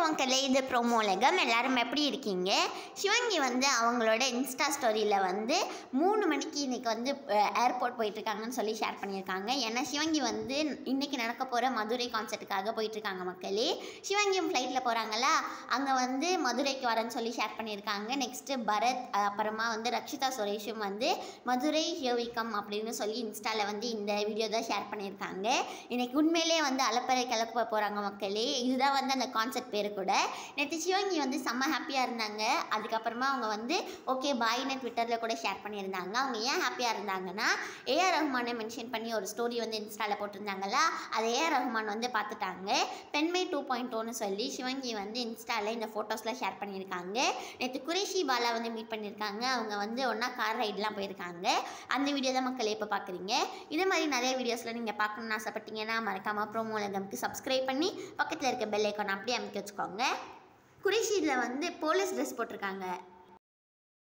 வணக்கம் மக்களே, இது ப்ரோமோ உலகம். எல்லாரும் எப்படி இருக்கீங்க? சிவங்கி வந்து அவங்களோட இன்ஸ்டா ஸ்டோரியில் வந்து 3 மணிக்கு இன்றைக்கி வந்து ஏர்போர்ட் போயிட்டுருக்காங்கன்னு சொல்லி ஷேர் பண்ணியிருக்காங்க. ஏன்னா சிவங்கி வந்து இன்றைக்கி நடக்க போகிற மதுரை கான்சர்ட்டுக்காக போயிட்டுருக்காங்க மக்களே. சிவங்கியும் ஃப்ளைட்டில் போகிறாங்களா, அங்கே வந்து மதுரைக்கு வரேன்னு சொல்லி ஷேர் பண்ணியிருக்காங்க. நெக்ஸ்ட்டு பரத், அப்புறமா வந்து ரக்ஷிதா சுரேஷும் வந்து மதுரை ஹியோவிகம் அப்படின்னு சொல்லி இன்ஸ்டாவில் வந்து இந்த வீடியோ தான் ஷேர் பண்ணியிருக்காங்க. இன்றைக்கி உண்மையிலே வந்து அலப்பறை கிளப்ப போகிறாங்க மக்களே. இதுதான் வந்து அந்த கான்செப்ட் பேர் கூட. நேற்று சிவங்கி வந்து செம்ம ஹாப்பியாக இருந்தாங்க. அதுக்கப்புறமா அவங்க வந்து ஓகே பாய்னு ட்விட்டரில் கூட ஷேர் பண்ணியிருந்தாங்க. அவங்க ஏன் ஹாப்பியாக இருந்தாங்கன்னா, ஏஆர் ரஹ்மானை மென்ஷன் பண்ணி ஒரு ஸ்டோரி வந்து இன்ஸ்டாவில் போட்டிருந்தாங்களா, அதை ஏஆர் ரஹ்மான் வந்து பார்த்துட்டாங்க. பெண்மை 2.0ன்னு சொல்லி சிவங்கி வந்து இன்ஸ்டாவில் இந்த ஃபோட்டோஸ்லாம் ஷேர் பண்ணியிருக்காங்க. நேற்று குரேஷி பாலா வந்து மீட் பண்ணியிருக்காங்க. அவங்க வந்து ஒன்றா கார் ரைடெலாம் போயிருக்காங்க. அந்த வீடியோ தான் மக்களே இப்போ பார்க்குறீங்க. இதே மாதிரி நிறைய வீடியோஸில் நீங்கள் பார்க்கணுன்னு ஆசைப்பட்டீங்கன்னா மறக்காமல் ப்ரோமோ உலகம்க்கு சப்ஸ்கிரைப் பண்ணி பக்கத்தில் இருக்க பெல் ஐக்கான் அப்படியே அமைக்க வச்சுக்கோங்க. குரேஷியில் வந்து போலீஸ் ட்ரெஸ் போட்டிருக்காங்க.